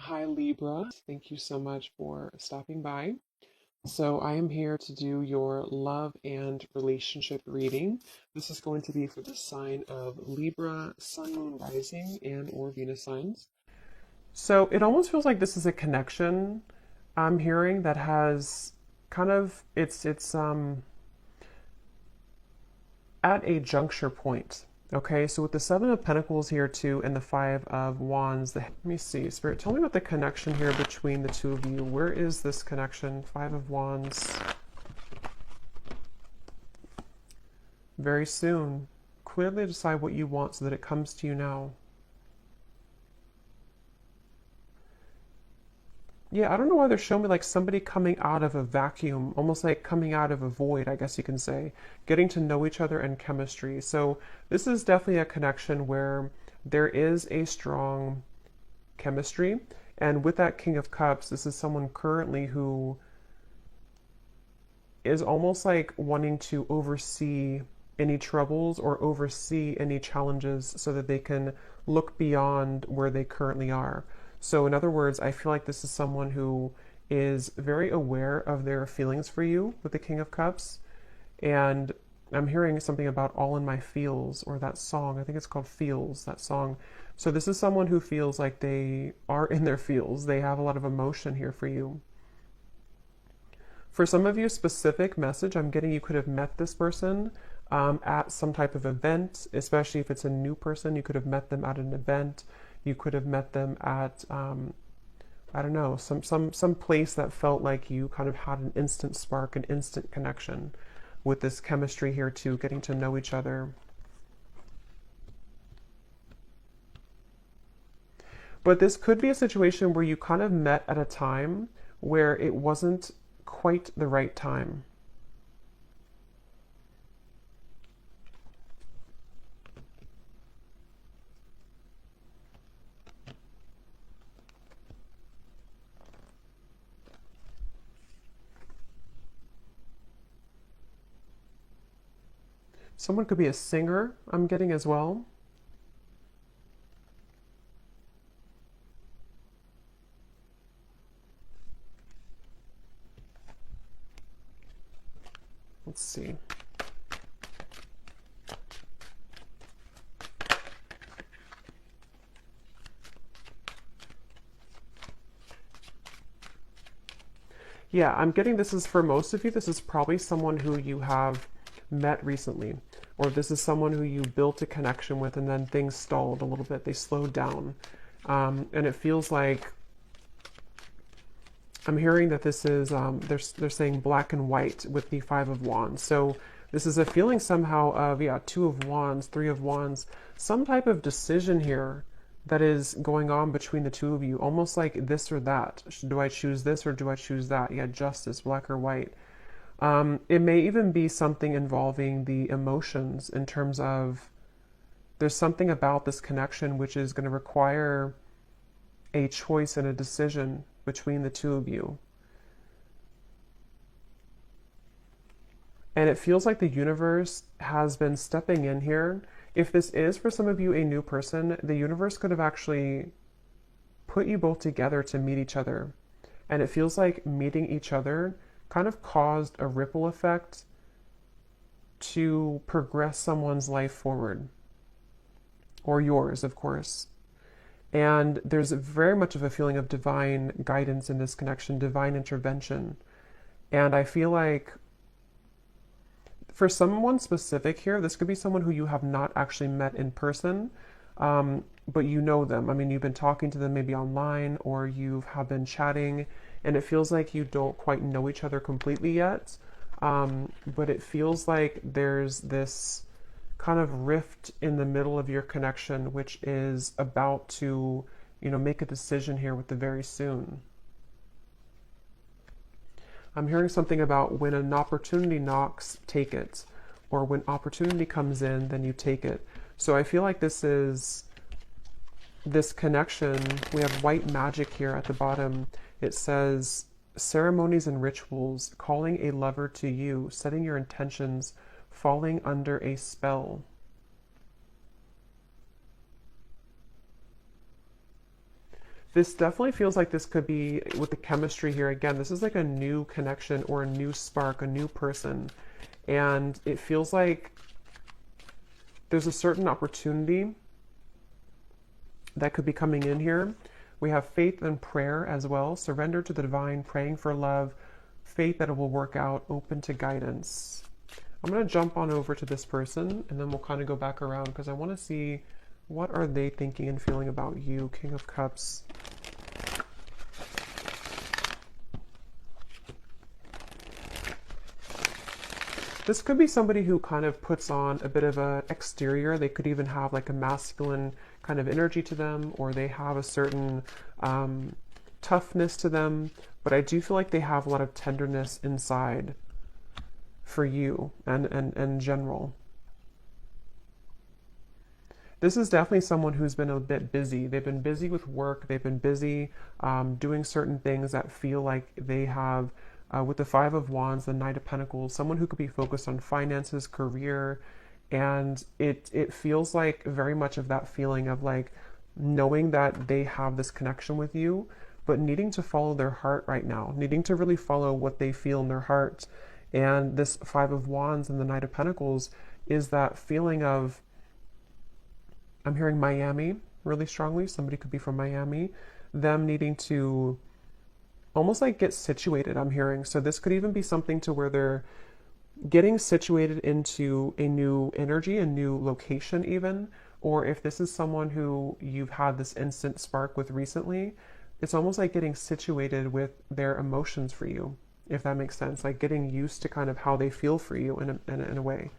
Hi Libra, thank you so much for stopping by. So I am here to do your love and relationship reading. This is going to be for the sign of Libra, Sun, Moon, Rising, and or Venus signs. So it almost feels like this is a connection I'm hearing that has kind of it's at a juncture point. Okay, so with the Seven of Pentacles here too, and the Five of Wands, let me see, Spirit, tell me about the connection here between the two of you. Where is this connection? Five of Wands. Very soon. Clearly decide what you want so that it comes to you now. Yeah, I don't know why they're showing me like somebody coming out of a vacuum, almost like coming out of a void, I guess you can say, getting to know each other and chemistry. So this is definitely a connection where there is a strong chemistry. And with that King of Cups, this is someone currently who is almost like wanting to oversee any troubles or oversee any challenges so that they can look beyond where they currently are. So in other words, I feel like this is someone who is very aware of their feelings for you with the King of Cups. And I'm hearing something about All in My Feels, or that song. I think it's called Feels, that song. So this is someone who feels like they are in their feels. They have a lot of emotion here for you. For some of you, specific message I'm getting, you could have met this person at some type of event, especially if it's a new person. You could have met them at an event. You could have met them at, I don't know, some place that felt like you kind of had an instant spark, an instant connection with this chemistry here too, getting to know each other. But this could be a situation where you kind of met at a time where it wasn't quite the right time. Someone could be a singer, I'm getting as well. Let's see. Yeah, I'm getting this is for most of you, this is probably someone who you have met recently, or this is someone who you built a connection with and then things stalled a little bit, they slowed down. And it feels like I'm hearing that this is, they're saying black and white with the Five of Wands. So this is a feeling somehow of, yeah, Two of Wands, Three of Wands, some type of decision here that is going on between the two of you, almost like this or that. Do I choose this or do I choose that? Yeah, justice, black or white. It may even be something involving the emotions in terms of there's something about this connection which is going to require a choice and a decision between the two of you. And it feels like the universe has been stepping in here. If this is for some of you a new person, the universe could have actually put you both together to meet each other. And it feels like meeting each other kind of caused a ripple effect to progress someone's life forward. Or yours, of course. And there's very much of a feeling of divine guidance in this connection, divine intervention. And I feel like for someone specific here, this could be someone who you have not actually met in person, but you know them. I mean, you've been talking to them maybe online or you have been chatting, and it feels like you don't quite know each other completely yet. But it feels like there's this kind of rift in the middle of your connection, which is about to, make a decision here with the very soon. I'm hearing something about when an opportunity knocks, take it. Or when opportunity comes in, then you take it. So I feel like this is this connection. We have white magic here at the bottom. It says ceremonies and rituals, calling a lover to you, setting your intentions, falling under a spell. This definitely feels like this could be, with the chemistry here, again, this is like a new connection or a new spark, a new person. And it feels like there's a certain opportunity that could be coming in here. We have faith and prayer as well. Surrender to the divine, praying for love, faith that it will work out, open to guidance. I'm going to jump on over to this person and then we'll kind of go back around because I want to see what are they thinking and feeling about you. King of Cups. This could be somebody who kind of puts on a bit of an exterior. They could even have like a masculine kind of energy to them, or they have a certain toughness to them. But I do feel like they have a lot of tenderness inside for you and in general. This is definitely someone who's been a bit busy. They've been busy with work. They've been busy doing certain things that feel like they have, with the Five of Wands, the Knight of Pentacles, someone who could be focused on finances, career, and it feels like very much of that feeling of like knowing that they have this connection with you, but needing to follow their heart right now, needing to really follow what they feel in their heart. And this Five of Wands and the Knight of Pentacles is that feeling of, I'm hearing Miami really strongly. Somebody could be from Miami. Them needing to almost like get situated, I'm hearing. So this could even be something to where they're getting situated into a new energy, a new location even. Or if this is someone who you've had this instant spark with recently, it's almost like getting situated with their emotions for you, if that makes sense. Like getting used to kind of how they feel for you in a way.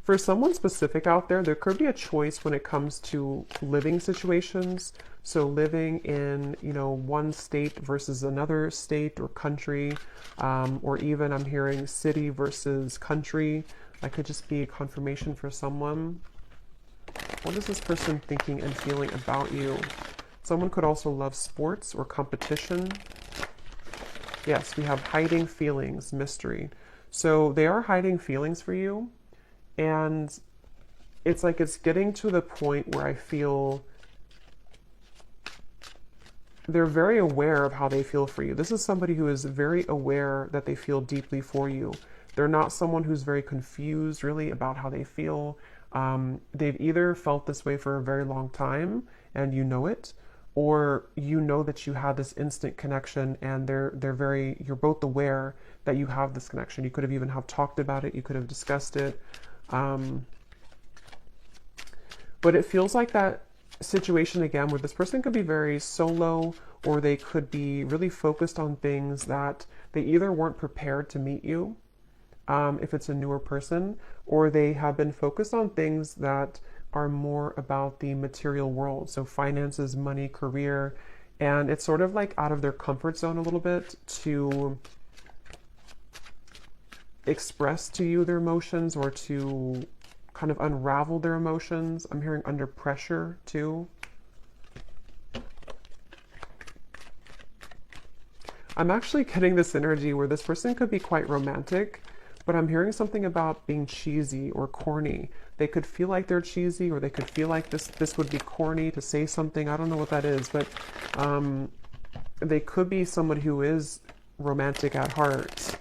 For someone specific out there, there could be a choice when it comes to living situations. So living in, one state versus another state or country, or even I'm hearing city versus country. That could just be a confirmation for someone. What is this person thinking and feeling about you? Someone could also love sports or competition. Yes, we have hiding feelings, mystery. So they are hiding feelings for you. And it's like it's getting to the point where I feel they're very aware of how they feel for you. This is somebody who is very aware that they feel deeply for you. They're not someone who's very confused really about how they feel. They've either felt this way for a very long time and you know it, or you know that you had this instant connection and you're both aware that you have this connection. You could have even have talked about it. You could have discussed it. But it feels like that situation again where this person could be very solo, or they could be really focused on things that they either weren't prepared to meet you, if it's a newer person, or they have been focused on things that are more about the material world. So finances, money, career, and it's sort of like out of their comfort zone a little bit to express to you their emotions or to kind of unravel their emotions. I'm hearing under pressure too. I'm actually getting this energy where this person could be quite romantic, but I'm hearing something about being cheesy or corny. They could feel like they're cheesy, or they could feel like this would be corny to say something. I don't know what that is, but they could be someone who is romantic at heart.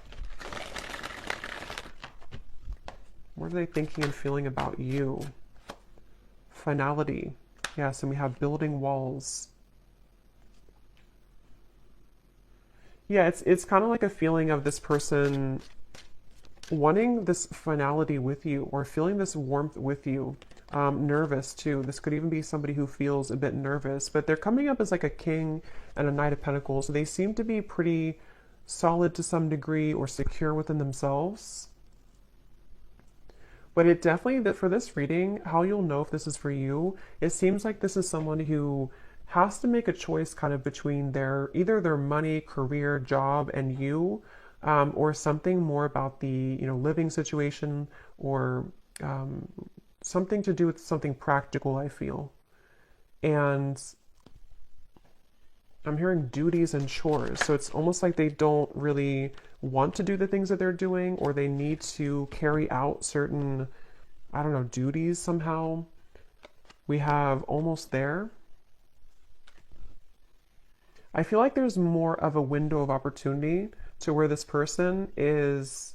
What are they thinking and feeling about you? Finality. Yes, and we have building walls. Yeah, it's kind of like a feeling of this person wanting this finality with you, or feeling this warmth with you. Nervous too. This could even be somebody who feels a bit nervous, but they're coming up as like a king and a Knight of Pentacles. So they seem to be pretty solid to some degree, or secure within themselves. But it definitely, that for this reading, how you'll know if this is for you, it seems like this is someone who has to make a choice kind of between either their money, career, job, and you, or something more about the living situation, or something to do with something practical, I feel. And I'm hearing duties and chores. So it's almost like they don't really want to do the things that they're doing, or they need to carry out certain, I don't know, duties somehow. We have almost there. I feel like there's more of a window of opportunity to where this person is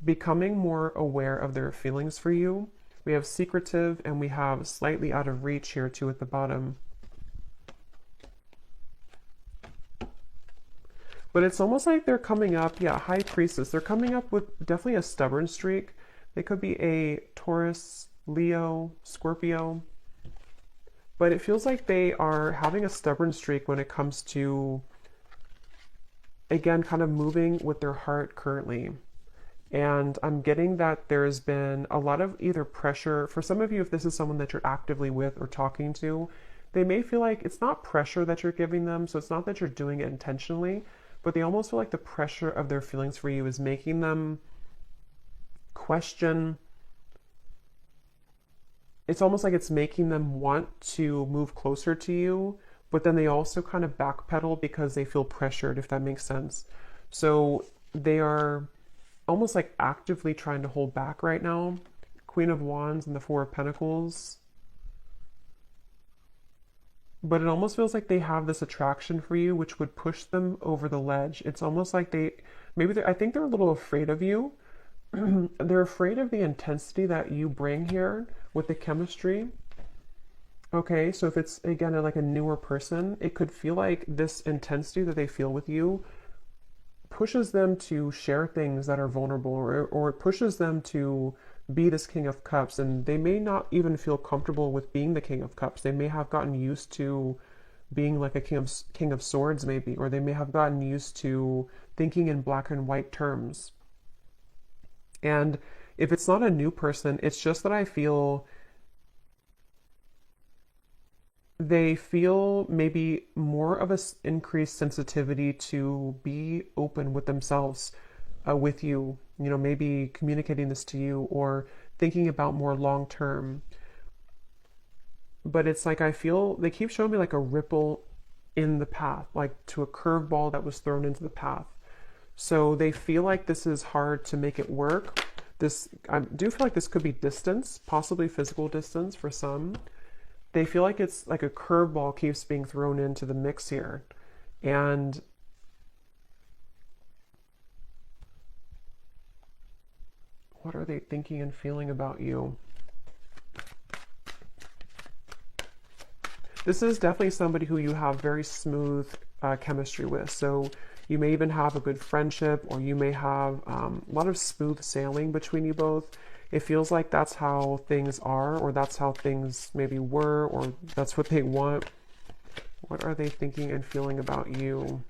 becoming more aware of their feelings for you. We have secretive and we have slightly out of reach here too at the bottom. But it's almost like they're coming up, yeah, High Priestess. They're coming up with definitely a stubborn streak. They could be a Taurus, Leo, Scorpio. But it feels like they are having a stubborn streak when it comes to, again, kind of moving with their heart currently. And I'm getting that there's been a lot of either pressure. For some of you, if this is someone that you're actively with or talking to, they may feel like it's not pressure that you're giving them. So it's not that you're doing it intentionally, but they almost feel like the pressure of their feelings for you is making them question. It's almost like it's making them want to move closer to you, but then they also kind of backpedal because they feel pressured, if that makes sense. So they are almost like actively trying to hold back right now. Queen of Wands and the Four of Pentacles. But it almost feels like they have this attraction for you, which would push them over the ledge. It's almost like I think they're a little afraid of you. They're afraid of the intensity that you bring here with the chemistry. Okay, so if it's, again, like a newer person, it could feel like this intensity that they feel with you pushes them to share things that are vulnerable, or it pushes them to be this King of Cups, and they may not even feel comfortable with being the King of Cups. They may have gotten used to being like a King of Swords maybe, or they may have gotten used to thinking in black and white terms. And if it's not a new person, it's just that I feel they feel maybe more of an increased sensitivity to be open with themselves, with you, maybe communicating this to you or thinking about more long term. But it's like I feel they keep showing me like a ripple in the path, like to a curveball that was thrown into the path. So they feel like this is hard to make it work. I do feel like this could be distance, possibly physical distance for some. They feel like it's like a curveball keeps being thrown into the mix here. And what are they thinking and feeling about you? This is definitely somebody who you have very smooth chemistry with. So you may even have a good friendship, or you may have a lot of smooth sailing between you both. It feels like that's how things are, or that's how things maybe were, or that's what they want. What are they thinking and feeling about you?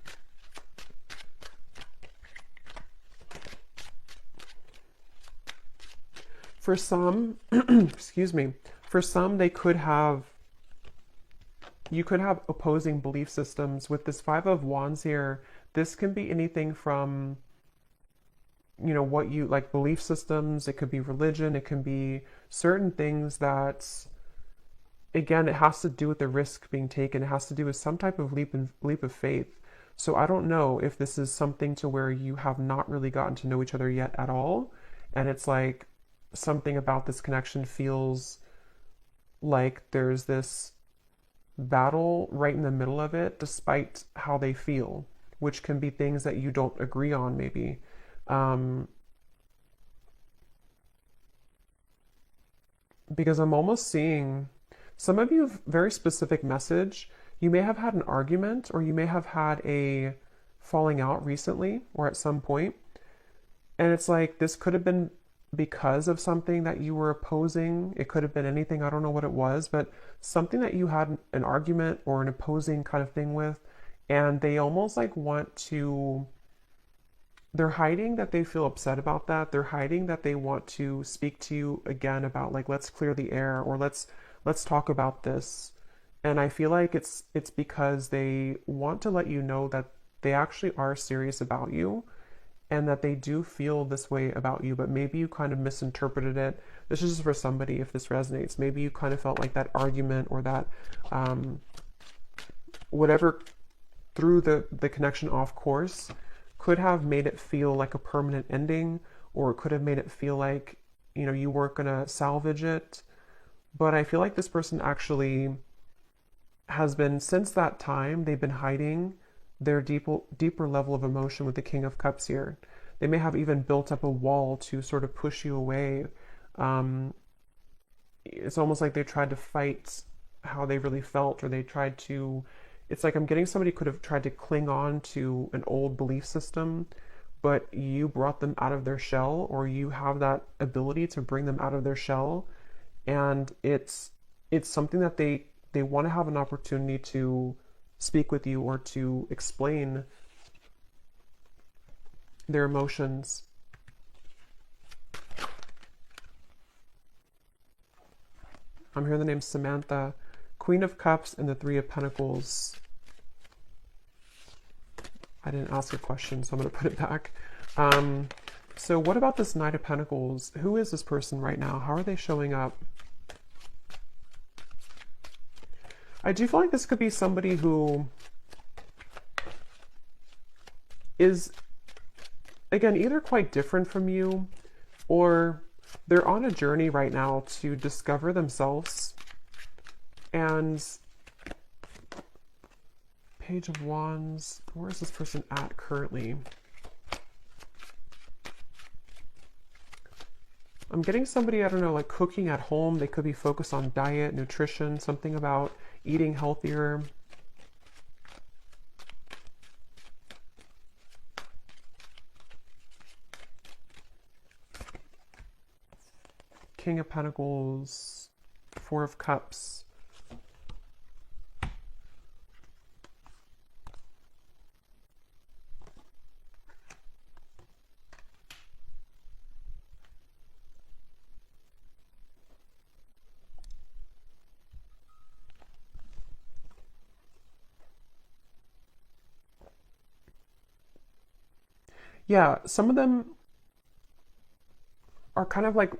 For some, excuse me, for some you could have opposing belief systems. With this Five of Wands here, this can be anything from, what you like, belief systems. It could be religion. It can be certain things that, again, it has to do with the risk being taken. It has to do with some type of leap of faith. So I don't know if this is something to where you have not really gotten to know each other yet at all. And it's like something about this connection feels like there's this battle right in the middle of it, despite how they feel, which can be things that you don't agree on maybe. Because I'm almost seeing some of you have very specific message. You may have had an argument, or you may have had a falling out recently or at some point. And it's like this could have been because of something that you were opposing. It could have been anything. I don't know what it was, but something that you had an argument or an opposing kind of thing with. And they almost like want to, they're hiding that they feel upset about that. They're hiding that they want to speak to you again about like, let's clear the air, or let's talk about this. And I feel like it's because they want to let you know that they actually are serious about you, and that they do feel this way about you, but maybe you kind of misinterpreted it. This is just for somebody if this resonates. Maybe you kind of felt like that argument or that whatever threw the connection off course could have made it feel like a permanent ending, or it could have made it feel like, you weren't going to salvage it, But I feel like this person actually has been, since that time, they've been hiding their deeper level of emotion with the King of Cups here. They may have even built up a wall to sort of push you away. Um, it's almost like they tried to fight how they really felt, or they tried to, it's like I'm getting somebody could have tried to cling on to an old belief system, but you brought them out of their shell, or you have that ability to bring them out of their shell. And it's something that they want to have an opportunity to speak with you or to explain their emotions. I'm hearing the name Samantha, Queen of Cups and the Three of Pentacles. I didn't ask a question, so I'm going to put it back. So what about this Knight of Pentacles? Who is this person right now? How are they showing up? I do feel like this could be somebody who is, again, either quite different from you, or they're on a journey right now to discover themselves. And Page of Wands, where is this person at currently? I'm getting somebody, I don't know, like cooking at home. They could be focused on diet, nutrition, something about eating healthier. King of Pentacles, Four of Cups. Yeah, some of them are kind of like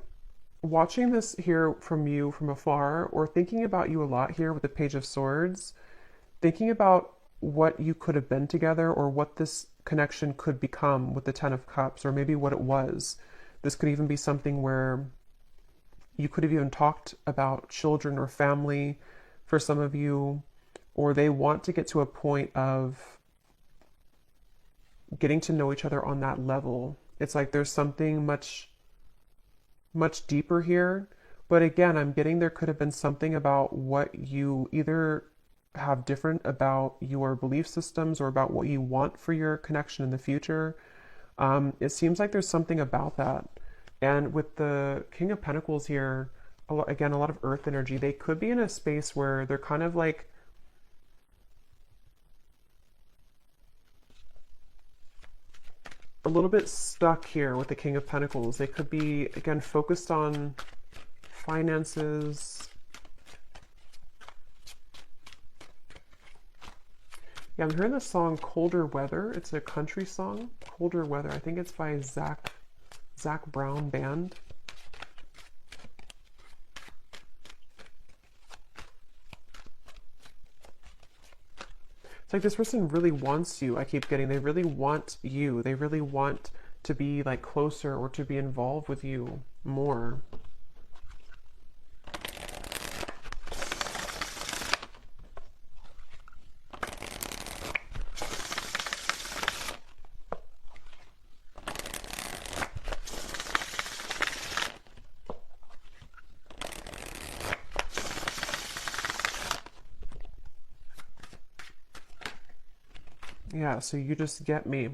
watching this here from you from afar, or thinking about you a lot here with the Page of Swords, thinking about what you could have been together, or what this connection could become with the Ten of Cups, or maybe what it was. This could even be something where you could have even talked about children or family for some of you, or they want to get to a point of getting to know each other on that level. It's like there's something much deeper here. But again, I'm getting there could have been something about what you either have different about your belief systems, or about what you want for your connection in the future. It seems like there's something about that. And with the King of Pentacles here, again, a lot of earth energy, they could be in a space where they're kind of like a little bit stuck here with the King of Pentacles. They could be, again, focused on finances. Yeah, I'm hearing the song Colder Weather. It's a country song, Colder Weather. I think it's by Zach Brown Band. It's like this person really wants you. I keep getting, they really want you. They really want to be like closer, or to be involved with you more. Yeah, so you just get me.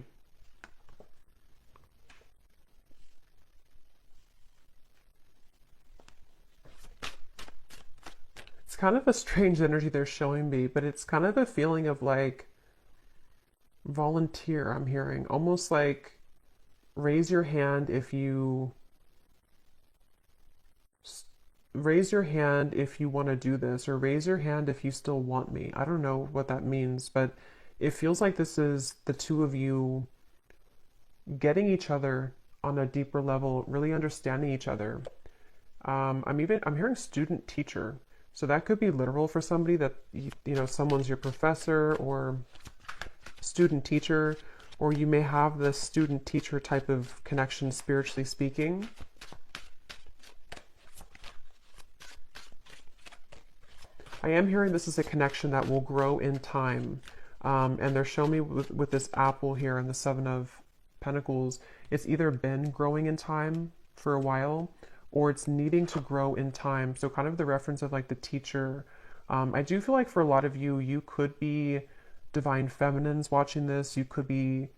It's kind of a strange energy they're showing me, but it's kind of a feeling of like volunteer, I'm hearing. Almost like raise your hand if you want to do this, or raise your hand if you still want me. I don't know what that means, but it feels like this is the two of you getting each other on a deeper level, really understanding each other. I'm hearing student teacher. So that could be literal for somebody, that, you know, someone's your professor or student teacher, or you may have this student teacher type of connection, spiritually speaking. I am hearing this is a connection that will grow in time. And they're showing me with this apple here and the Seven of Pentacles, it's either been growing in time for a while or it's needing to grow in time. So kind of the reference of like the teacher. I do feel like for a lot of you, you could be divine feminines watching this. You could be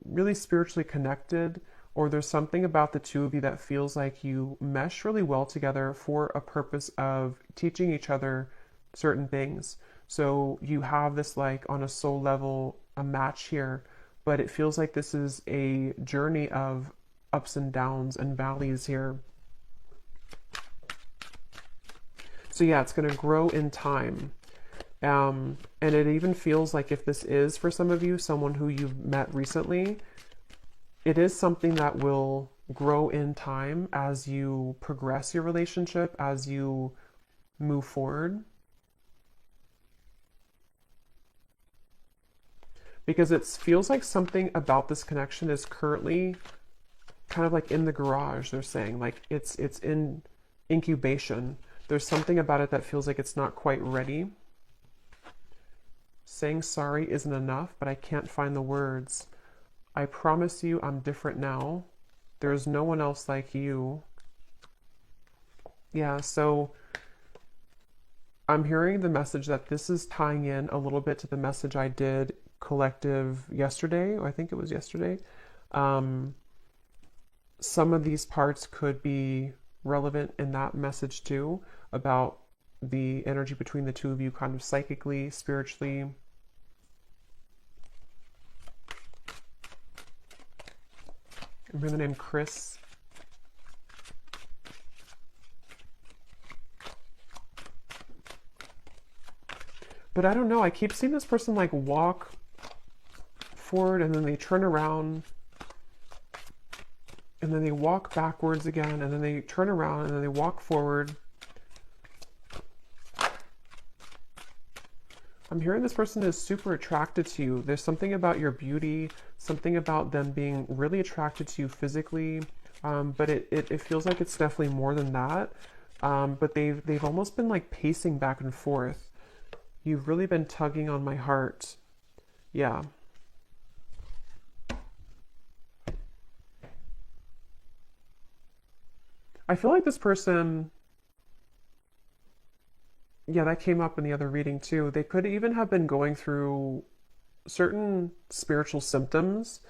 really spiritually connected, or there's something about the two of you that feels like you mesh really well together for a purpose of teaching each other certain things. So you have this like on a soul level, a match here, but it feels like this is a journey of ups and downs and valleys here. So yeah, it's going to grow in time. And it even feels like if this is for some of you, someone who you've met recently, it is something that will grow in time as you progress your relationship, as you move forward. Because it feels like something about this connection is currently kind of like in the garage, they're saying. Like it's in incubation. There's something about it that feels like it's not quite ready. Saying sorry isn't enough, but I can't find the words. I promise you I'm different now. There's no one else like you. Yeah, so I'm hearing the message that this is tying in a little bit to the message I did collective yesterday, or I think it was yesterday. Some of these parts could be relevant in that message too, about the energy between the two of you kind of psychically, spiritually. Remember the name Chris? But I don't know, I keep seeing this person like walk forward and then they turn around and then they walk backwards again and then they turn around and then they walk forward. I'm hearing this person is super attracted to you. There's something about your beauty, something about them being really attracted to you physically, but it feels like it's definitely more than that. But they've almost been like pacing back and forth. You've really been tugging on my heart. Yeah. I feel like this person, yeah, that came up in the other reading too. They could even have been going through certain spiritual symptoms,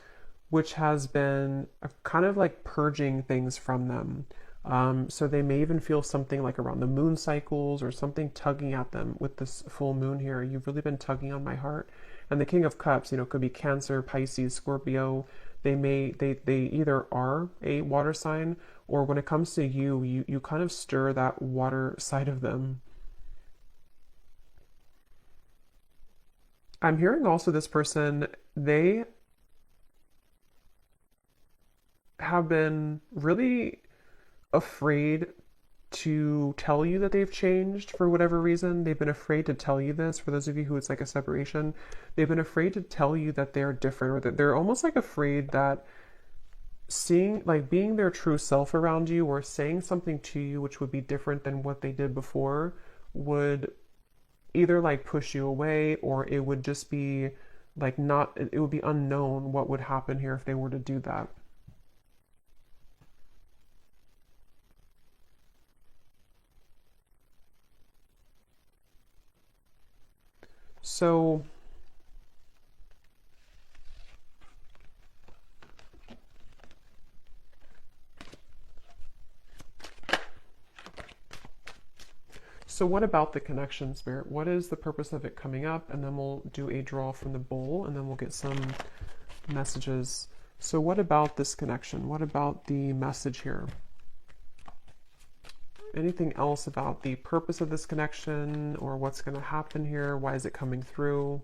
which has been a kind of like purging things from them. So they may even feel something like around the moon cycles or something tugging at them with this full moon here. You've really been tugging on my heart. And the King of Cups, could be Cancer, Pisces, Scorpio. They either are a water sign, or when it comes to you kind of stir that water side of them. I'm hearing also this person, they have been really afraid to tell you that they've changed for whatever reason. They've been afraid to tell you this. For those of you who it's like a separation, they've been afraid to tell you that they're different, or that they're almost like afraid that seeing, like being their true self around you or saying something to you which would be different than what they did before would either like push you away, or it would just be like not, it would be unknown what would happen here if they were to do that. So what about the connection, Spirit? What is the purpose of it coming up? And then we'll do a draw from the bowl and then we'll get some messages. So what about this connection? What about the message here? Anything else about the purpose of this connection or what's going to happen here? Why is it coming through?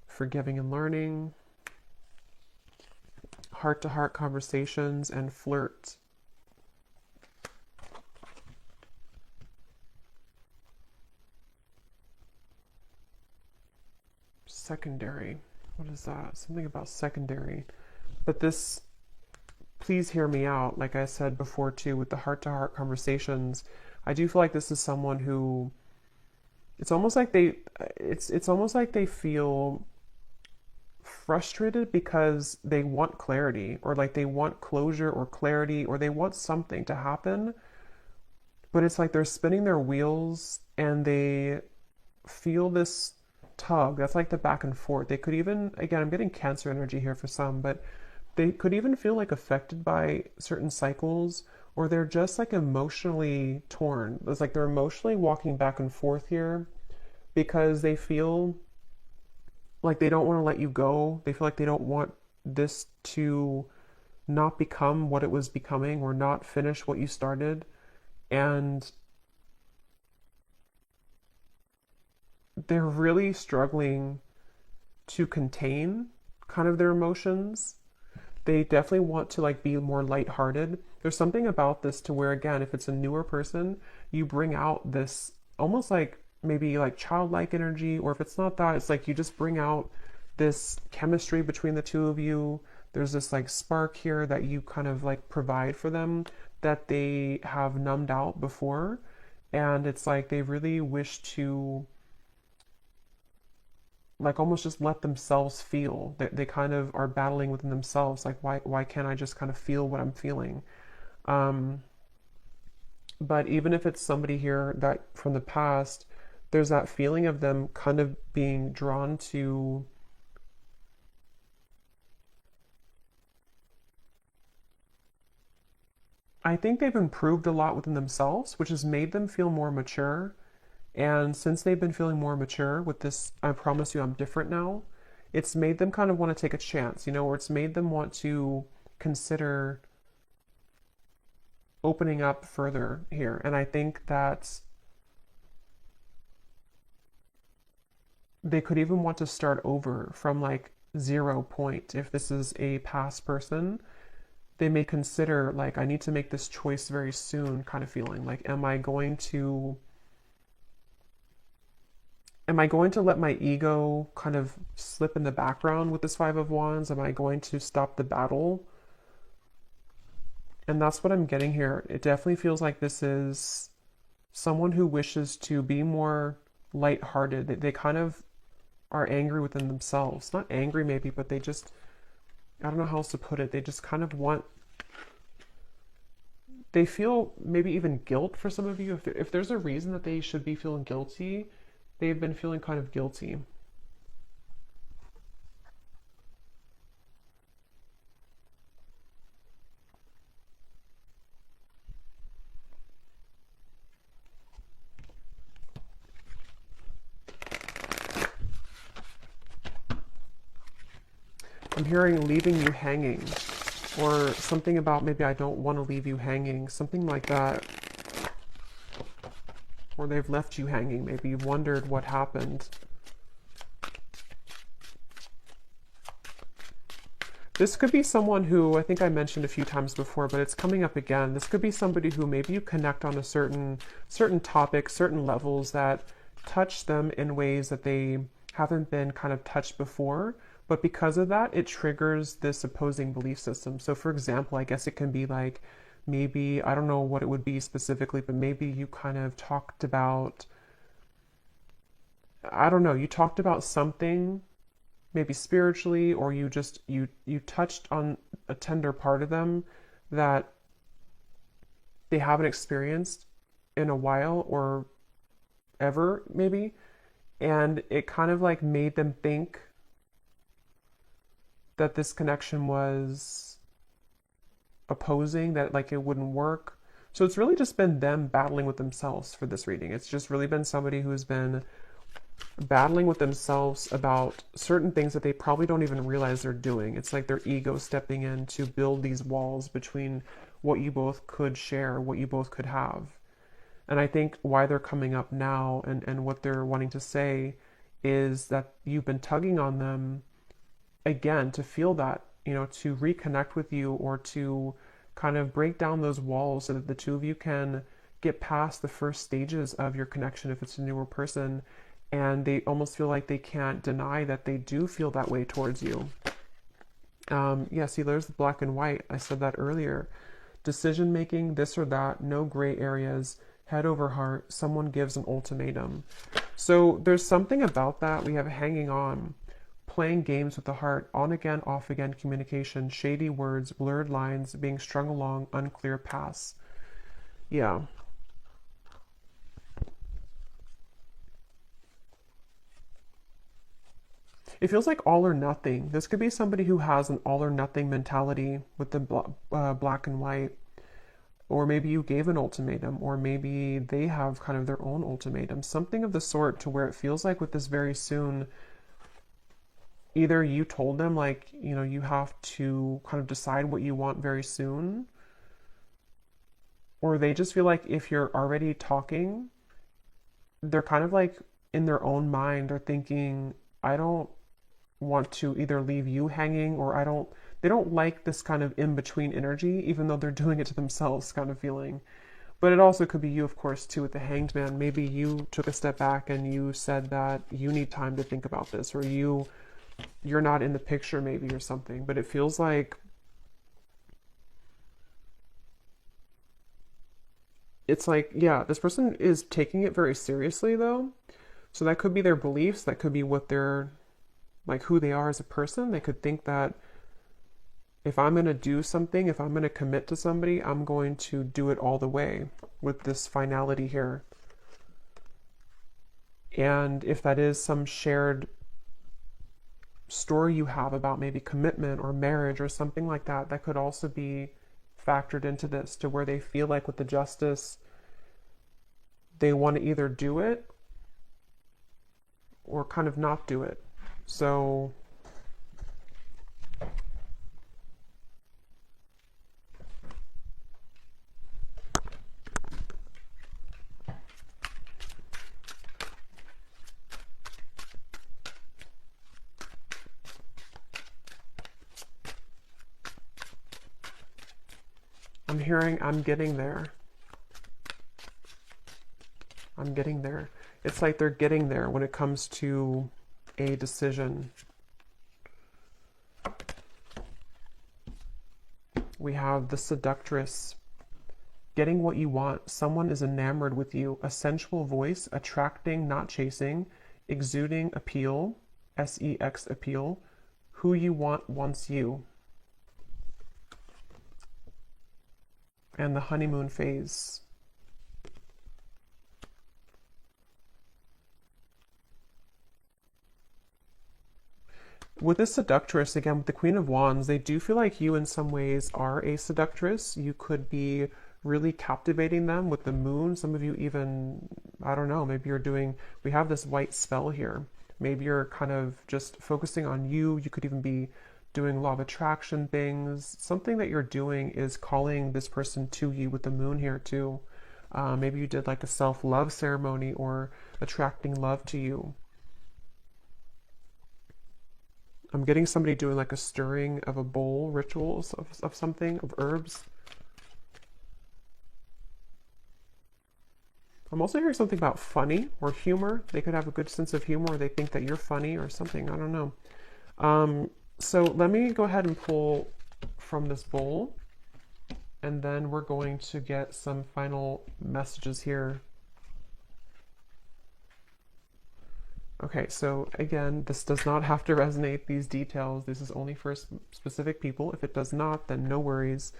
Forgiving and learning, heart-to-heart conversations, and flirt. Secondary. what is that? Something about secondary. But this, please hear me out. Like I said before too, with the heart-to-heart conversations, I do feel like this is someone who, it's almost like it's almost like they feel frustrated because they want clarity, or like they want closure or clarity, or they want something to happen, but it's like they're spinning their wheels and they feel this tug that's like the back and forth. They could even, again, I'm getting Cancer energy here for some, but they could even feel like affected by certain cycles, or they're just like emotionally torn. It's like they're emotionally walking back and forth here because they feel like they don't want to let you go. They feel like they don't want this to not become what it was becoming, or not finish what you started. And they're really struggling to contain kind of their emotions. They definitely want to like be more lighthearted. There's something about this to where, again, if it's a newer person, you bring out this almost like maybe like childlike energy, or if it's not that, it's like you just bring out this chemistry between the two of you. There's this like spark here that you kind of like provide for them that they have numbed out before. And it's like they really wish to like almost just let themselves feel that they kind of are battling within themselves, like why can't I just kind of feel what I'm feeling. um but even if it's somebody here that from the past, there's that feeling of them kind of being drawn to, I think they've improved a lot within themselves, which has made them feel more mature. And since they've been feeling more mature with this, I promise you I'm different now, it's made them kind of want to take a chance, or it's made them want to consider opening up further here. And I think that they could even want to start over from like 0 point. If this is a past person, they may consider like, I need to make this choice very soon, kind of feeling like, am I going to let my ego kind of slip in the background with this Five of Wands? Am I going to stop the battle? And that's what I'm getting here. It definitely feels like this is someone who wishes to be more lighthearted. They kind of are angry within themselves. Not angry maybe, but they just, I don't know how else to put it. They just kind of want, they feel maybe even guilt for some of you. If there's a reason that they should be feeling guilty, they've been feeling kind of guilty. I'm hearing leaving you hanging, or something about maybe I don't want to leave you hanging, something like that. Or they've left you hanging. Maybe you've wondered what happened. This could be someone who I think I mentioned a few times before, but it's coming up again. This could be somebody who maybe you connect on a certain topic, certain levels that touch them in ways that they haven't been kind of touched before. But because of that, it triggers this opposing belief system. So for example, I guess it can be like, maybe, I don't know what it would be specifically, but maybe you kind of talked about, I don't know, you talked about something maybe spiritually, or you touched on a tender part of them that they haven't experienced in a while or ever maybe, and it kind of like made them think that this connection was opposing, that like it wouldn't work. So it's really just been them battling with themselves for this reading. It's just really been somebody who's been battling with themselves about certain things that they probably don't even realize they're doing. It's like their ego stepping in to build these walls between what you both could share, what you both could have. And I think why they're coming up now, and what they're wanting to say is that you've been tugging on them again to feel that, to reconnect with you, or to kind of break down those walls so that the two of you can get past the first stages of your connection if it's a newer person, and they almost feel like they can't deny that they do feel that way towards you. Yeah, see, there's the black and white. I said that earlier. Decision making, this or that, no gray areas, head over heart, someone gives an ultimatum. So there's something about that. We have hanging on, playing games with the heart, on again, off again communication, shady words, blurred lines, being strung along, unclear paths. Yeah. It feels like all or nothing. This could be somebody who has an all or nothing mentality with the black and white. Or maybe you gave an ultimatum, or maybe they have kind of their own ultimatum. Something of the sort, to where it feels like with this very soon, either you told them, like, you know, you have to kind of decide what you want very soon, or they just feel like if you're already talking, they're kind of like in their own mind are thinking, I don't want to either leave you hanging, or they don't like this kind of in between energy, even though they're doing it to themselves kind of feeling. But it also could be you, of course, too, with the Hanged Man. Maybe you took a step back and you said that you need time to think about this, or you're not in the picture maybe, or something. But it feels like it's like, yeah, this person is taking it very seriously though. So that could be their beliefs, that could be what they're like, who they are as a person. They could think that if I'm going to do something, if I'm going to commit to somebody, I'm going to do it all the way with this finality here. And if that is some shared story you have about maybe commitment or marriage or something like that, that could also be factored into this, to where they feel like with the justice, they want to either do it or kind of not do it. So I'm hearing, I'm getting there. I'm getting there. It's like they're getting there when it comes to a decision. We have the seductress, getting what you want. Someone is enamored with you. A sensual voice, attracting, not chasing, exuding appeal, sex appeal. Who you want wants you. And the honeymoon phase. With this seductress, again, with the Queen of Wands, they do feel like you in some ways are a seductress. You could be really captivating them with the moon. Some of you even, I don't know, maybe you're doing, we have this white spell here. Maybe you're kind of just focusing on you. You could even be doing law of attraction things. Something that you're doing is calling this person to you with the moon here too. Maybe you did like a self-love ceremony, or attracting love to you. I'm getting somebody doing like a stirring of a bowl rituals of something, of herbs. I'm also hearing something about funny or humor. They could have a good sense of humor, or they think that you're funny or something. I don't know. So let me go ahead and pull from this bowl, and then we're going to get some final messages here. Okay, so again, this does not have to resonate, these details. This is only for specific people. If it does not, then no worries.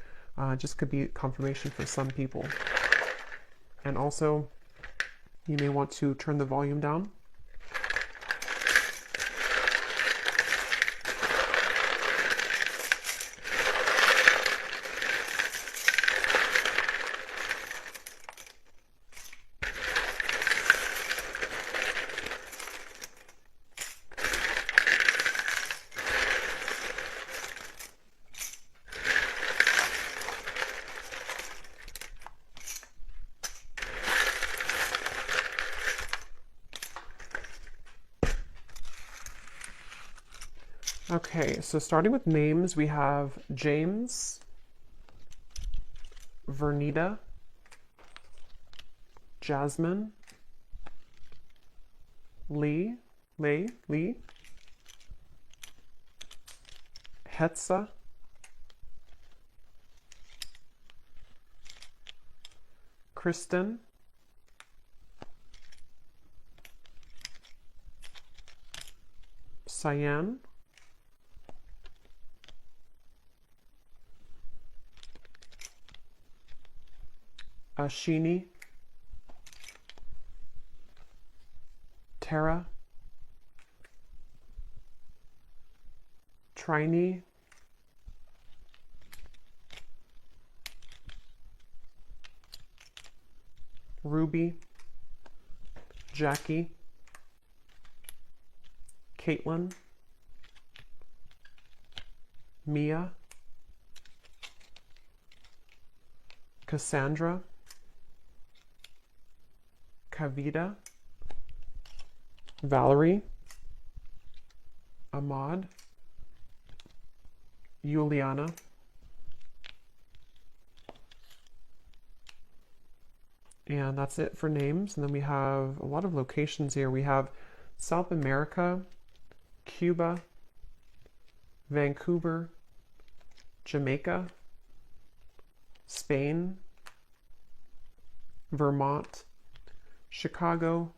Just could be confirmation for some people. And also, you may want to turn the volume down. Okay, so starting with names, we have James, Vernita, Jasmine, Lee, Hetza, Kristen, Cyan, Ashini, Tara, Trini, Ruby, Jackie, Caitlin, Mia, Cassandra, Kavita, Valerie, Ahmad, Juliana, and that's it for names. And then we have a lot of locations here. We have South America, Cuba, Vancouver, Jamaica, Spain, Vermont, Chicago,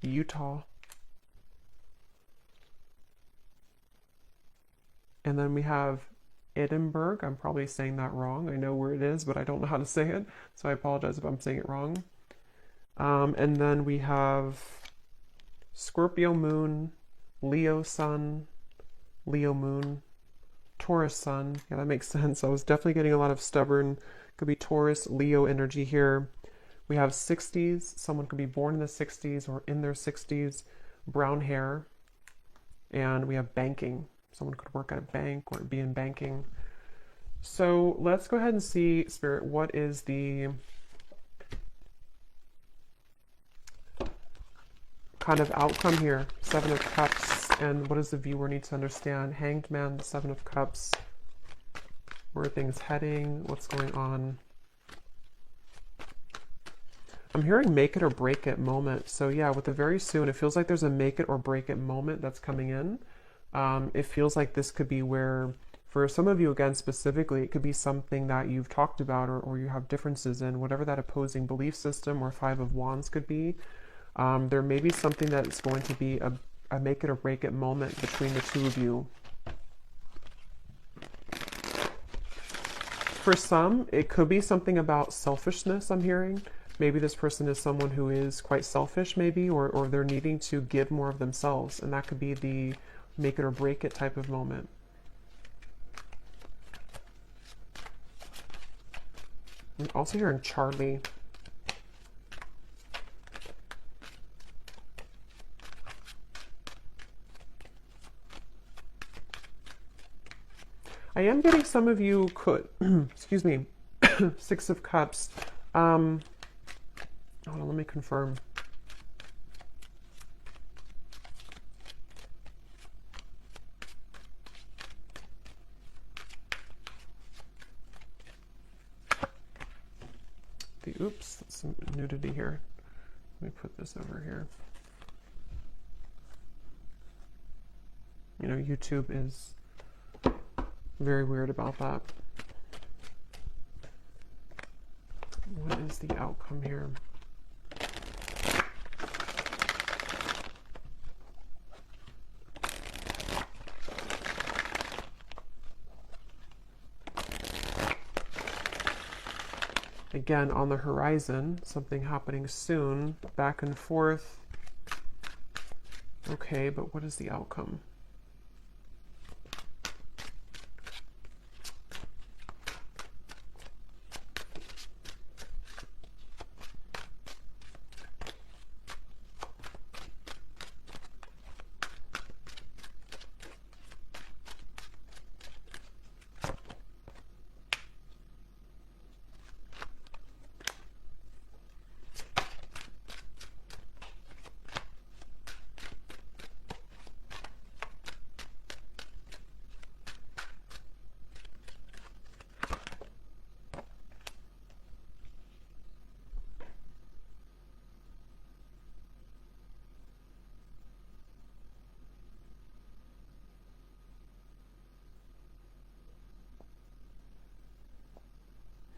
Utah, and then we have Edinburgh. I'm probably saying that wrong. I know where it is, but I don't know how to say it, so I apologize if I'm saying it wrong. And then we have Scorpio moon, Leo sun, Leo moon, Taurus sun. Yeah, that makes sense. I was definitely getting a lot of stubborn, could be Taurus, Leo energy here. We have 60s. Someone could be born in the 60s or in their 60s, brown hair. And we have banking. Someone could work at a bank or be in banking. So let's go ahead and see, Spirit, what is the kind of outcome here? Seven of Cups. And what does the viewer need to understand? Hanged Man, the Seven of Cups. Where are things heading? What's going on? I'm hearing make it or break it moment. So yeah, with the very soon, it feels like there's a make it or break it moment that's coming in. It feels like this could be where, for some of you, again, specifically, it could be something that you've talked about or you have differences in, whatever that opposing belief system or Five of Wands could be. There may be something that's going to be a make it or break it moment between the two of you. For some, it could be something about selfishness, I'm hearing. Maybe this person is someone who is quite selfish, maybe, or they're needing to give more of themselves. And that could be the make it or break it type of moment. I'm also hearing Charlie. I am getting some of you could, excuse me, Six of Cups. Hold on, let me confirm. Oops, that's some nudity here. Let me put this over here. You know, YouTube is very weird about that. What is the outcome here? Again, on the horizon, something happening soon, back and forth. Okay, but what is the outcome?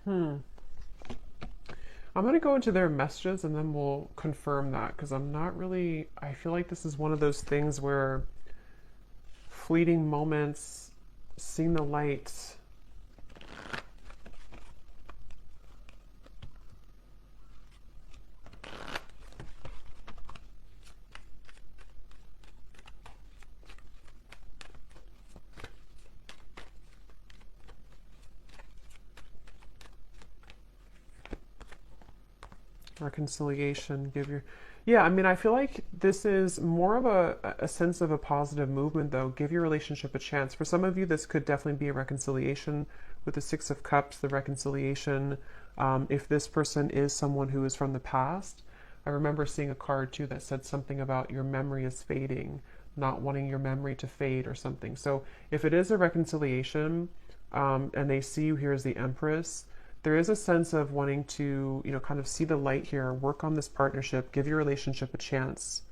I'm going to go into their messages and then we'll confirm that, because I'm not really, I feel like this is one of those things where fleeting moments, seeing the light. Reconciliation, give your, yeah, I mean, I feel like this is more of a sense of a positive movement, though. Give your relationship a chance. For some of you, this could definitely be a reconciliation with the Six of Cups, the reconciliation. If this person is someone who is from the past, I remember seeing a card too that said something about your memory is fading, not wanting your memory to fade or something. So if it is a reconciliation, and they see you here as the Empress, there is a sense of wanting to, you know, kind of see the light here, work on this partnership, give your relationship a chance.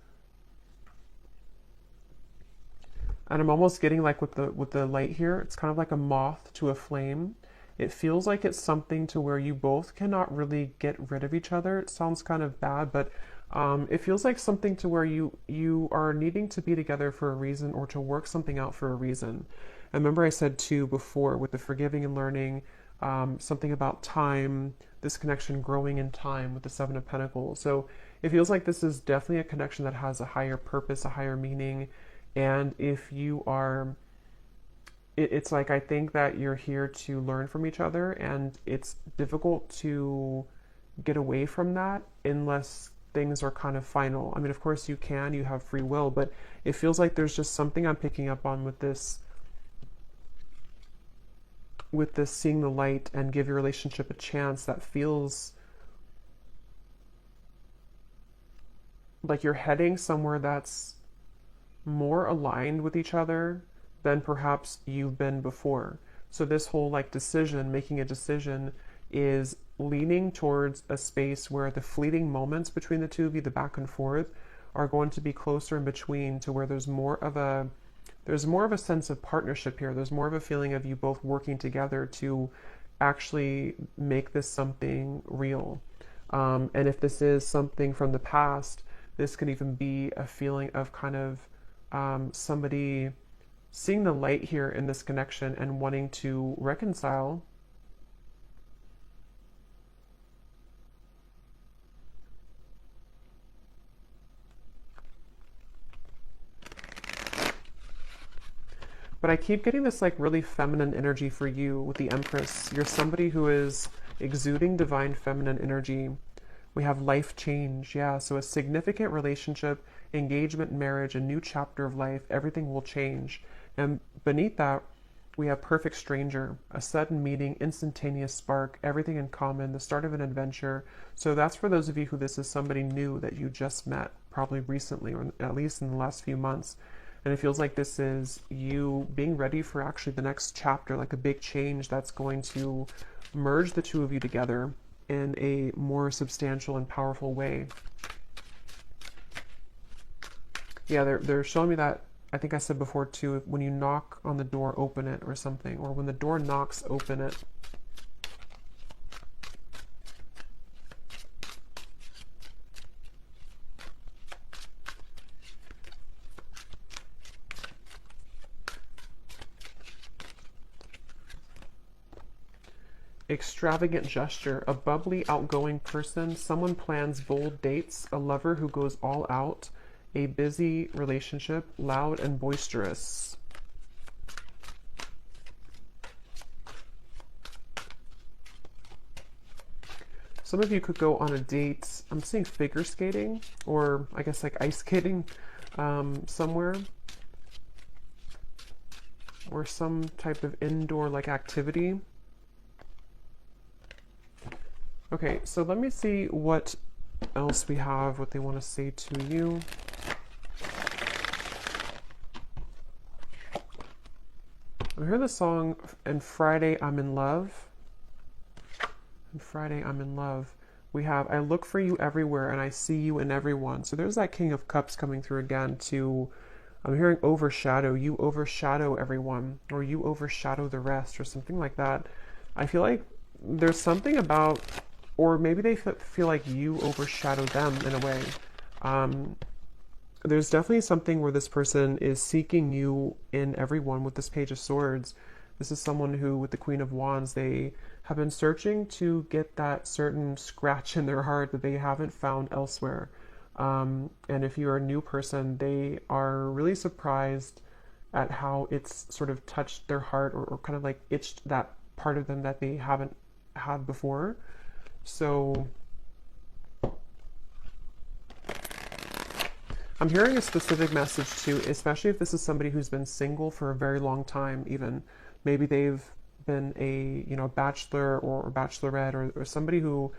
And I'm almost getting like with the light here, it's kind of like a moth to a flame. It feels like it's something to where you both cannot really get rid of each other. It sounds kind of bad, but it feels like something to where you are needing to be together for a reason, or to work something out for a reason. And remember I said too before with the forgiving and learning, something about time, this connection growing in time with the Seven of Pentacles. So it feels like this is definitely a connection that has a higher purpose, a higher meaning. And if you are, it's like, I think that you're here to learn from each other, and it's difficult to get away from that unless things are kind of final. I mean, of course you can, you have free will, but it feels like there's just something I'm picking up on with this seeing the light and give your relationship a chance, that feels like you're heading somewhere that's more aligned with each other than perhaps you've been before. So this whole like decision, making a decision, is leaning towards a space where the fleeting moments between the two of you, the back and forth, are going to be closer in between, to where there's more of a sense of partnership here. There's more of a feeling of you both working together to actually make this something real. And if this is something from the past, this could even be a feeling of kind of somebody seeing the light here in this connection and wanting to reconcile. But I keep getting this like really feminine energy for you with the Empress. You're somebody who is exuding divine feminine energy. We have life change, yeah. So a significant relationship, engagement, marriage, a new chapter of life, everything will change. And beneath that, we have perfect stranger, a sudden meeting, instantaneous spark, everything in common, the start of an adventure. So that's for those of you who this is somebody new that you just met, probably recently, or at least in the last few months. And it feels like this is you being ready for actually the next chapter, like a big change that's going to merge the two of you together in a more substantial and powerful way. Yeah, they're showing me that, I think I said before too, when you knock on the door, open it or something, or when the door knocks, open it. Extravagant gesture, a bubbly, outgoing person, someone plans bold dates, a lover who goes all out, a busy relationship, loud and boisterous. Some of you could go on a date, I'm seeing figure skating, or I guess like ice skating somewhere, or some type of indoor like activity. Okay, so let me see what else we have, what they want to say to you. I heard the song, and Friday I'm in love. And Friday I'm in love. We have, I look for you everywhere and I see you in everyone. So there's that King of Cups coming through again to, I'm hearing overshadow. You overshadow everyone, or you overshadow the rest, or something like that. I feel like there's something about, or maybe they feel like you overshadow them in a way. Um, there's definitely something where this person is seeking you in everyone with this Page of Swords. This is someone who, with the Queen of Wands, they have been searching to get that certain scratch in their heart that they haven't found elsewhere. And if you're a new person, they are really surprised at how it's sort of touched their heart, or kind of like itched that part of them that they haven't had before. So I'm hearing a specific message too, especially if this is somebody who's been single for a very long time, even. Maybe they've been a, bachelor or bachelorette, or somebody who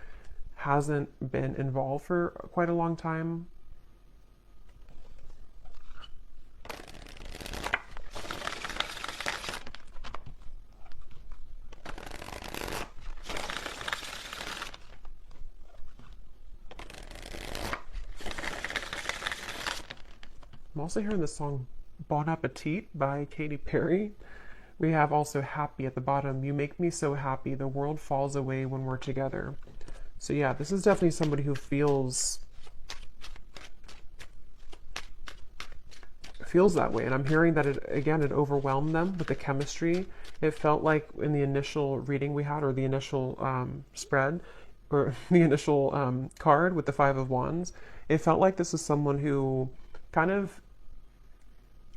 hasn't been involved for quite a long time. I'm also hearing the song Bon Appetit by Katy Perry. We have also Happy at the bottom. You make me so happy, the world falls away when we're together. So yeah, this is definitely somebody who feels that way. And I'm hearing that it overwhelmed them with the chemistry. It felt like in the initial reading we had, or the initial spread, or the initial card with the Five of Wands, it felt like this is someone who kind of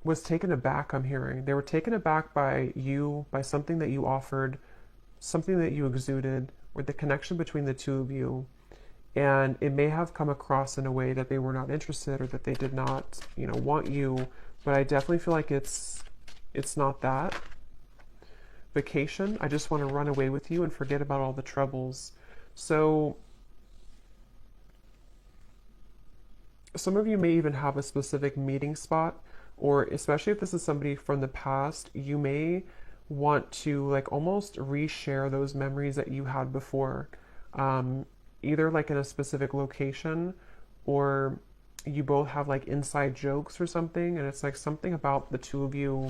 was taken aback. I'm hearing they were taken aback by you, by something that you offered, something that you exuded, or the connection between the two of you. And it may have come across in a way that they were not interested, or that they did not, want you. But I definitely feel like it's not that. Vacation, I just want to run away with you and forget about all the troubles. So some of you may even have a specific meeting spot, or especially if this is somebody from the past, you may want to like almost reshare those memories that you had before, either like in a specific location, or you both have like inside jokes or something, and it's like something about the two of you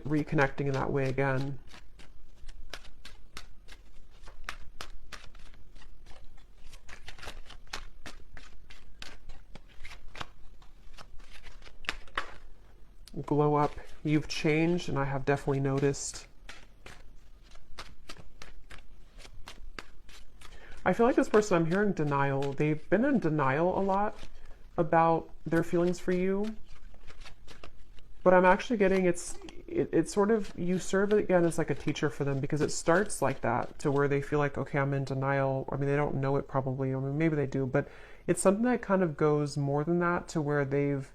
reconnecting in that way again. Glow up. You've changed, and I have definitely noticed. I feel like this person, I'm hearing denial. They've been in denial a lot about their feelings for you. But I'm actually getting it's sort of, you serve it again as like a teacher for them, because it starts like that, to where they feel like, okay, I'm in denial. I mean, they don't know it probably. I mean, maybe they do, but it's something that kind of goes more than that, to where they've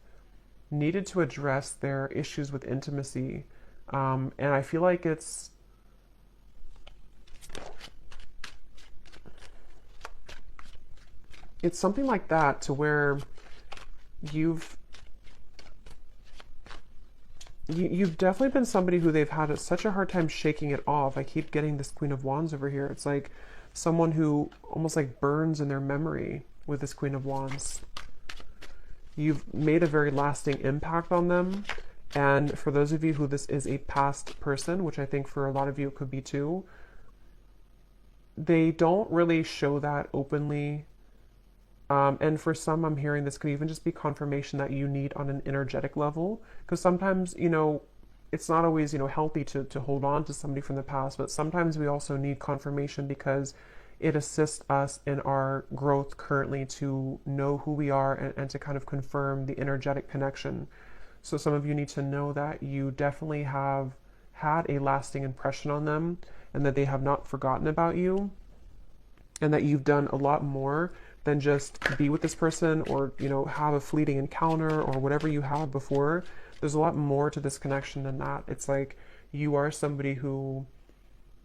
needed to address their issues with intimacy. And I feel like it's something like that, to where you've definitely been somebody who they've had such a hard time shaking it off. I keep getting this Queen of Wands over here. It's like someone who almost like burns in their memory with this Queen of Wands. You've made a very lasting impact on them. And for those of you who this is a past person, which I think for a lot of you it could be too, they don't really show that openly. And for some, I'm hearing this could even just be confirmation that you need on an energetic level. Because sometimes, it's not always, healthy to hold on to somebody from the past, but sometimes we also need confirmation, because it assists us in our growth currently to know who we are, and to kind of confirm the energetic connection. So some of you need to know that you definitely have had a lasting impression on them, and that they have not forgotten about you, and that you've done a lot more than just be with this person, or have a fleeting encounter, or whatever you had before. There's a lot more to this connection than that. It's like you are somebody who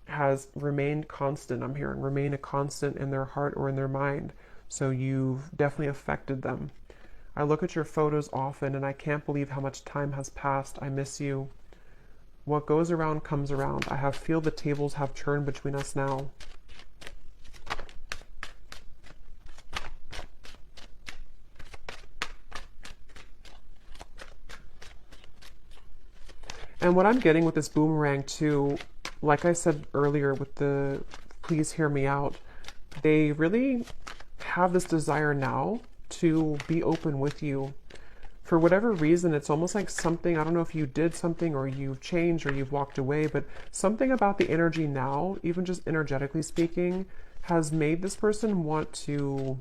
has remained constant. I'm hearing remain a constant in their heart or in their mind. So you've definitely affected them. I look at your photos often, and I can't believe how much time has passed. I miss you. What goes around comes around. I feel the tables have turned between us now. And what I'm getting with this boomerang too, like I said earlier with the please hear me out, they really have this desire now to be open with you. For whatever reason, it's almost like something, I don't know if you did something or you've changed or you've walked away, but something about the energy now, even just energetically speaking, has made this person want to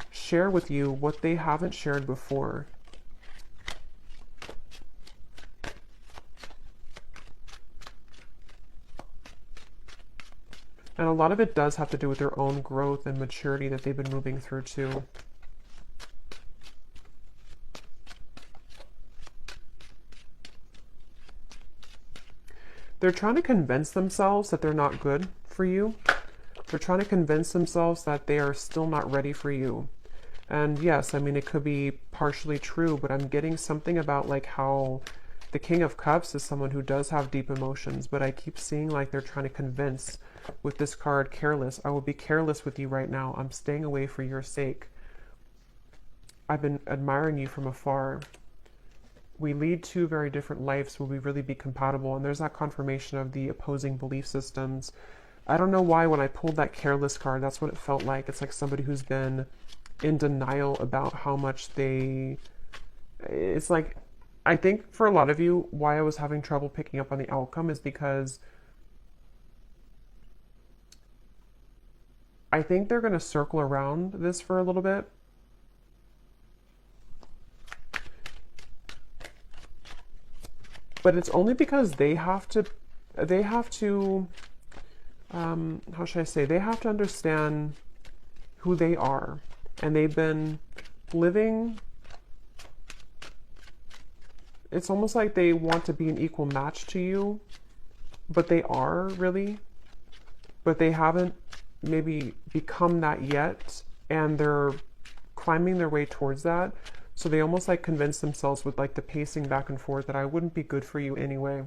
share with you what they haven't shared before. And a lot of it does have to do with their own growth and maturity that they've been moving through too. They're trying to convince themselves that they're not good for you. They're trying to convince themselves that they are still not ready for you. And yes, I mean, it could be partially true, but I'm getting something about like how the King of Cups is someone who does have deep emotions, but I keep seeing like they're trying to convince with this card, careless. I will be careless with you right now. I'm staying away for your sake. I've been admiring you from afar. We lead two very different lives. Will we really be compatible? And there's that confirmation of the opposing belief systems. I don't know why when I pulled that careless card, that's what it felt like. It's like somebody who's been in denial about how much it's like, I think for a lot of you, why I was having trouble picking up on the outcome is because I think they're going to circle around this for a little bit. But it's only because they have to, how should I say, they have to understand who they are. And they've been living, it's almost like they want to be an equal match to you, but they are really, but they haven't maybe become that yet, and they're climbing their way towards that. So they almost like convince themselves with like the pacing back and forth that I wouldn't be good for you anyway.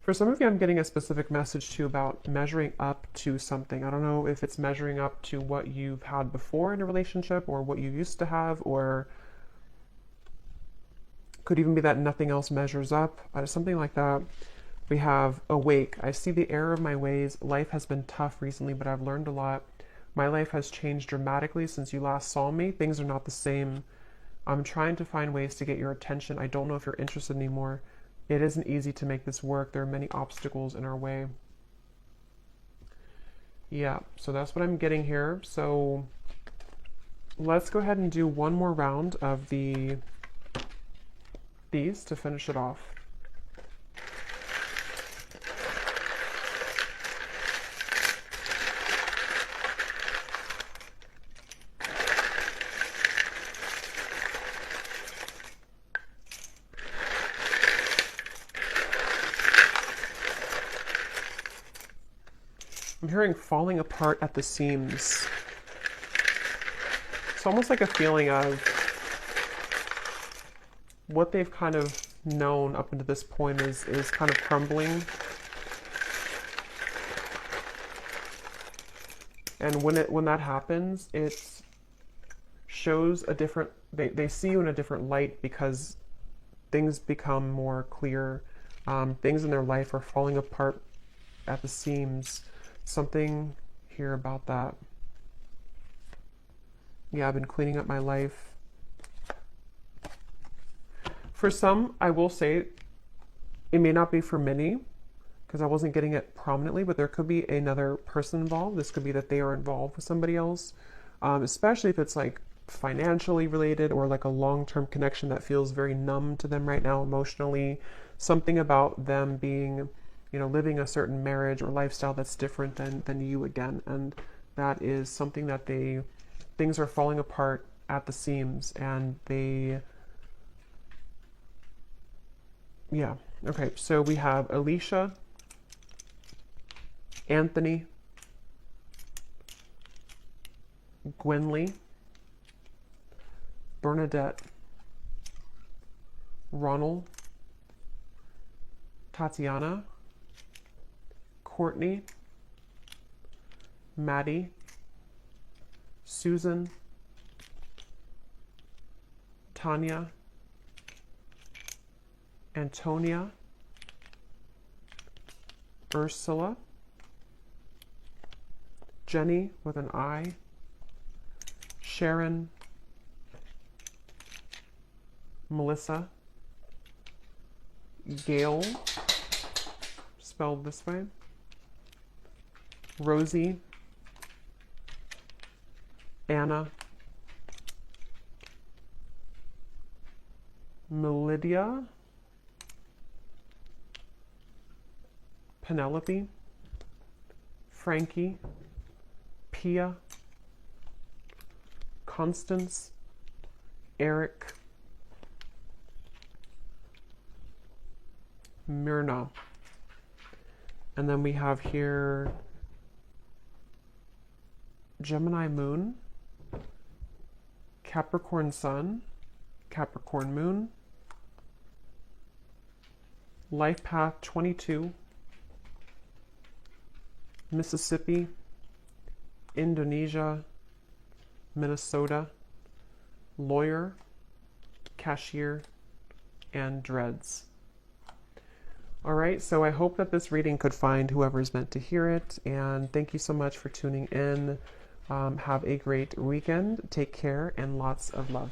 For some of you, I'm getting a specific message too about measuring up to something. I don't know if it's measuring up to what you've had before in a relationship or what you used to have, or could even be that nothing else measures up, something like that. We have awake. I see the error of my ways. Life has been tough recently, but I've learned a lot. My life has changed dramatically since you last saw me. Things are not the same. I'm trying to find ways to get your attention. I don't know if you're interested anymore. It isn't easy to make this work. There are many obstacles in our way. Yeah, so that's what I'm getting here. So let's go ahead and do one more round of these to finish it off. I'm hearing falling apart at the seams. It's almost like a feeling of what they've kind of known up until this point is kind of crumbling. And when that happens, it shows a different, they see you in a different light because things become more clear. Things in their life are falling apart at the seams. Something here about that. Yeah, I've been cleaning up my life. For some, I will say, it may not be for many, because I wasn't getting it prominently, but there could be another person involved. This could be that they are involved with somebody else, especially if it's like financially related or like a long-term connection that feels very numb to them right now emotionally. Something about them being, living a certain marriage or lifestyle that's different than you again. And that is something that things are falling apart at the seams, and yeah. Okay, so we have Alicia, Anthony, Gwenly, Bernadette, Ronald, Tatiana, Courtney, Maddie, Susan, Tanya, Antonia, Ursula, Jenny with an I, Sharon, Melissa, Gail, spelled this way, Rosie, Anna, Melidia, Penelope, Frankie, Pia, Constance, Eric, Myrna. And then we have here Gemini Moon, Capricorn Sun, Capricorn Moon, Life Path 22, Mississippi, Indonesia, Minnesota, Lawyer, Cashier, and Dreads. All right, so I hope that this reading could find whoever's meant to hear it, and thank you so much for tuning in. Have a great weekend. Take care and lots of love.